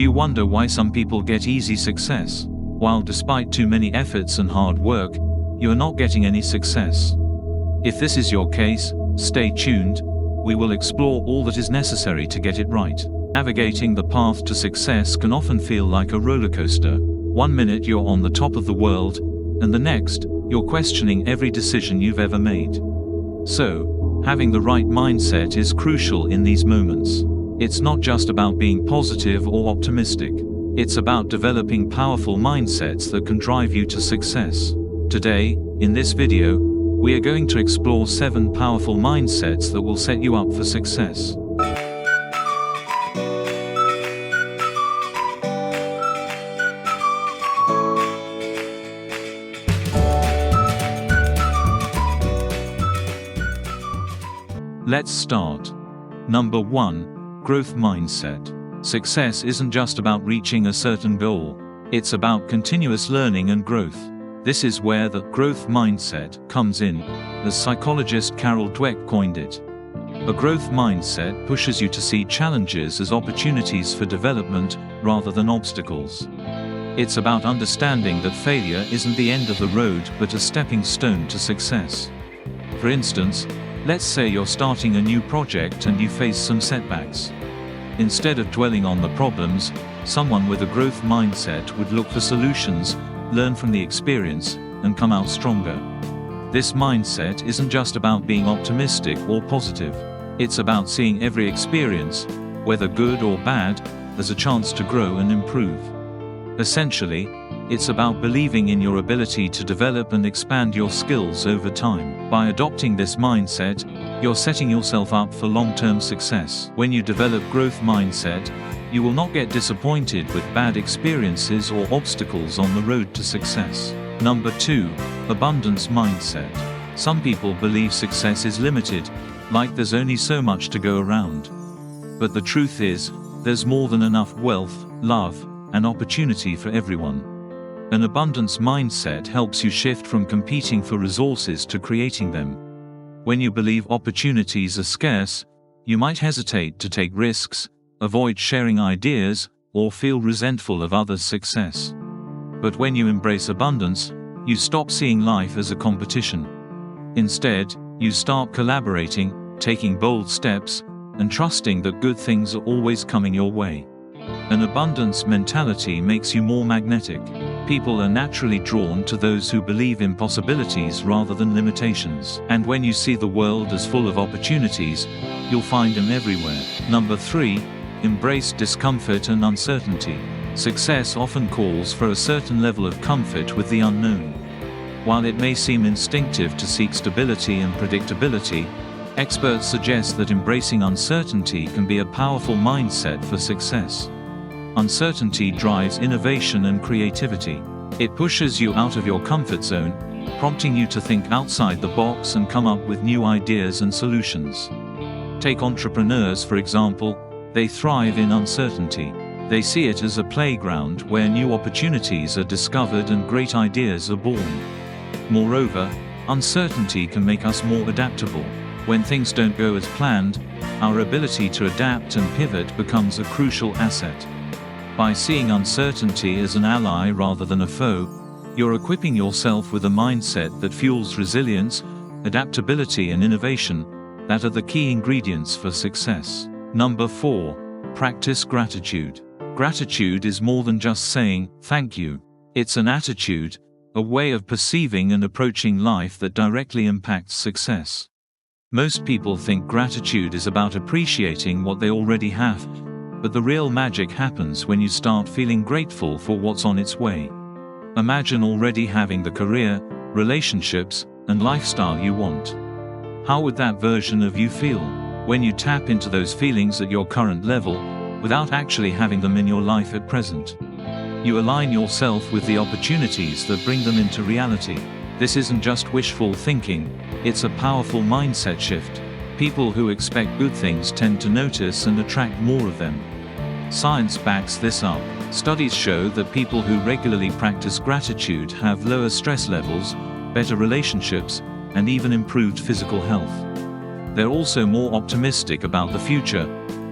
You wonder why some people get easy success, while despite too many efforts and hard work, you are not getting any success. If this is your case, stay tuned. We will explore all that is necessary to get it right. Navigating the path to success can often feel like a roller coaster. One minute you're on the top of the world, and the next, you're questioning every decision you've ever made. So, having the right mindset is crucial in these moments. It's not just about being positive or optimistic. It's about developing powerful mindsets that can drive you to success. Today, in this video, we are going to explore 7 powerful mindsets that will set you up for success. Let's start. Number 1. Growth mindset. Success isn't just about reaching a certain goal. It's about continuous learning and growth. This is where the growth mindset comes in, as psychologist Carol Dweck coined it. A growth mindset pushes you to see challenges as opportunities for development rather than obstacles. It's about understanding that failure isn't the end of the road but a stepping stone to success. For instance, let's say you're starting a new project and you face some setbacks. Instead of dwelling on the problems, someone with a growth mindset would look for solutions, learn from the experience, and come out stronger. This mindset isn't just about being optimistic or positive. It's about seeing every experience, whether good or bad, as a chance to grow and improve. Essentially, it's about believing in your ability to develop and expand your skills over time. By adopting this mindset, you're setting yourself up for long-term success. When you develop growth mindset, you will not get disappointed with bad experiences or obstacles on the road to success. Number 2. Abundance mindset. Some people believe success is limited, like there's only so much to go around. But the truth is, there's more than enough wealth, love, and opportunity for everyone. An abundance mindset helps you shift from competing for resources to creating them. When you believe opportunities are scarce, you might hesitate to take risks, avoid sharing ideas, or feel resentful of others' success. But when you embrace abundance, you stop seeing life as a competition. Instead, you start collaborating, taking bold steps, and trusting that good things are always coming your way. An abundance mentality makes you more magnetic. People are naturally drawn to those who believe in possibilities rather than limitations. And when you see the world as full of opportunities, you'll find them everywhere. Number 3. Embrace discomfort and uncertainty. Success often calls for a certain level of comfort with the unknown. While it may seem instinctive to seek stability and predictability, experts suggest that embracing uncertainty can be a powerful mindset for success. Uncertainty drives innovation and creativity. It pushes you out of your comfort zone, prompting you to think outside the box and come up with new ideas and solutions. Take entrepreneurs, for example. They thrive in uncertainty. They see it as a playground where new opportunities are discovered and great ideas are born. Moreover, uncertainty can make us more adaptable. When things don't go as planned, our ability to adapt and pivot becomes a crucial asset. By seeing uncertainty as an ally rather than a foe, you're equipping yourself with a mindset that fuels resilience, adaptability, and innovation that are the key ingredients for success. Number 4. Practice gratitude. Gratitude is more than just saying, "thank you." It's an attitude, a way of perceiving and approaching life that directly impacts success. Most people think gratitude is about appreciating what they already have, but the real magic happens when you start feeling grateful for what's on its way. Imagine already having the career, relationships, and lifestyle you want. How would that version of you feel? When you tap into those feelings at your current level, without actually having them in your life at present, you align yourself with the opportunities that bring them into reality. This isn't just wishful thinking, it's a powerful mindset shift. People who expect good things tend to notice and attract more of them. Science backs this up. Studies show that people who regularly practice gratitude have lower stress levels, better relationships, and even improved physical health. They're also more optimistic about the future,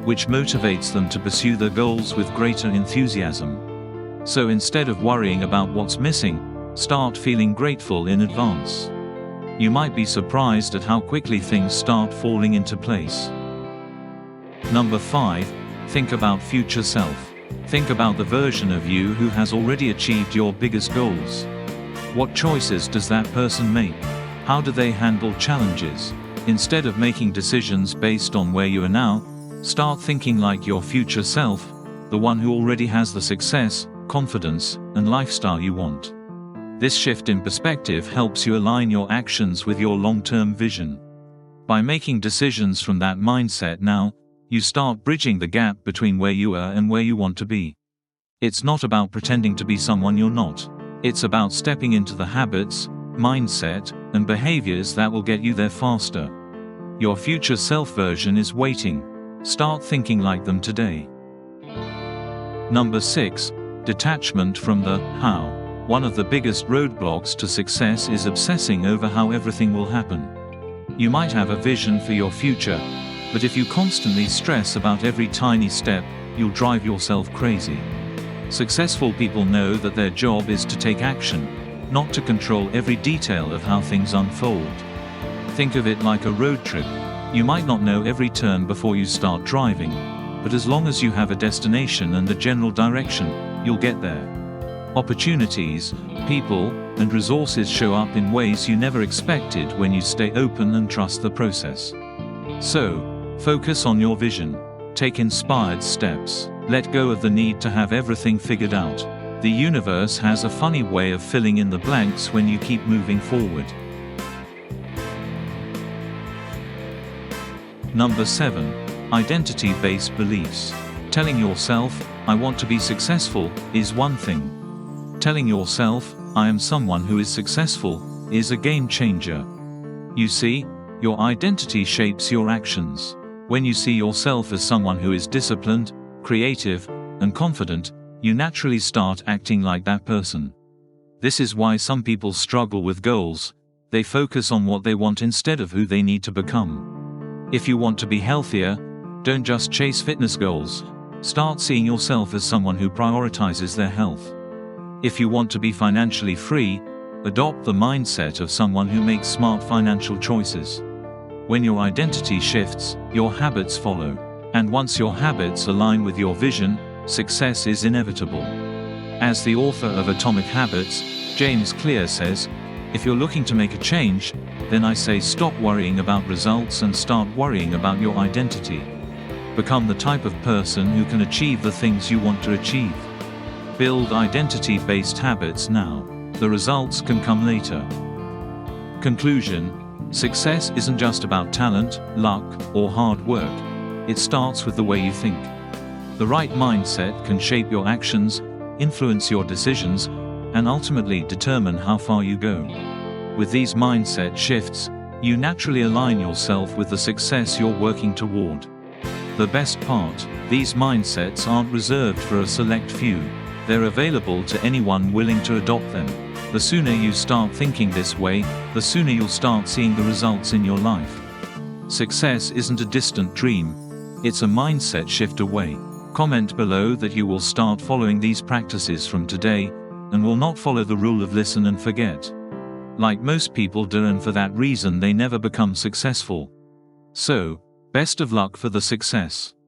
which motivates them to pursue their goals with greater enthusiasm. So instead of worrying about what's missing, start feeling grateful in advance. You might be surprised at how quickly things start falling into place. Number 5. Think about future self. Think about the version of you who has already achieved your biggest goals. What choices does that person make? How do they handle challenges? Instead of making decisions based on where you are now, start thinking like your future self, the one who already has the success, confidence, and lifestyle you want. This shift in perspective helps you align your actions with your long-term vision. By making decisions from that mindset now, you start bridging the gap between where you are and where you want to be. It's not about pretending to be someone you're not. It's about stepping into the habits, mindset, and behaviors that will get you there faster. Your future self version is waiting. Start thinking like them today. Number 6. Detachment from the how. One of the biggest roadblocks to success is obsessing over how everything will happen. You might have a vision for your future, but if you constantly stress about every tiny step, you'll drive yourself crazy. Successful people know that their job is to take action, not to control every detail of how things unfold. Think of it like a road trip. You might not know every turn before you start driving, but as long as you have a destination and a general direction, you'll get there. Opportunities, people, and resources show up in ways you never expected when you stay open and trust the process. So, focus on your vision. Take inspired steps. Let go of the need to have everything figured out. The universe has a funny way of filling in the blanks when you keep moving forward. Number 7. Identity-based beliefs. Telling yourself, "I want to be successful," is one thing. Telling yourself, "I am someone who is successful," is a game changer. You see, your identity shapes your actions. When you see yourself as someone who is disciplined, creative, and confident, you naturally start acting like that person. This is why some people struggle with goals. They focus on what they want instead of who they need to become. If you want to be healthier, don't just chase fitness goals. Start seeing yourself as someone who prioritizes their health. If you want to be financially free, adopt the mindset of someone who makes smart financial choices. When your identity shifts, your habits follow. And once your habits align with your vision, success is inevitable. As the author of Atomic Habits, James Clear says, "If you're looking to make a change, then I say stop worrying about results and start worrying about your identity. Become the type of person who can achieve the things you want to achieve. Build identity-based habits now. The results can come later." Conclusion: success isn't just about talent, luck, or hard work. It starts with the way you think. The right mindset can shape your actions, influence your decisions, and ultimately determine how far you go. With these mindset shifts, you naturally align yourself with the success you're working toward. The best part, these mindsets aren't reserved for a select few. They're available to anyone willing to adopt them. The sooner you start thinking this way, the sooner you'll start seeing the results in your life. Success isn't a distant dream. It's a mindset shift away. Comment below that you will start following these practices from today, and will not follow the rule of listen and forget. Like most people do, and for that reason they never become successful. So, best of luck for the success.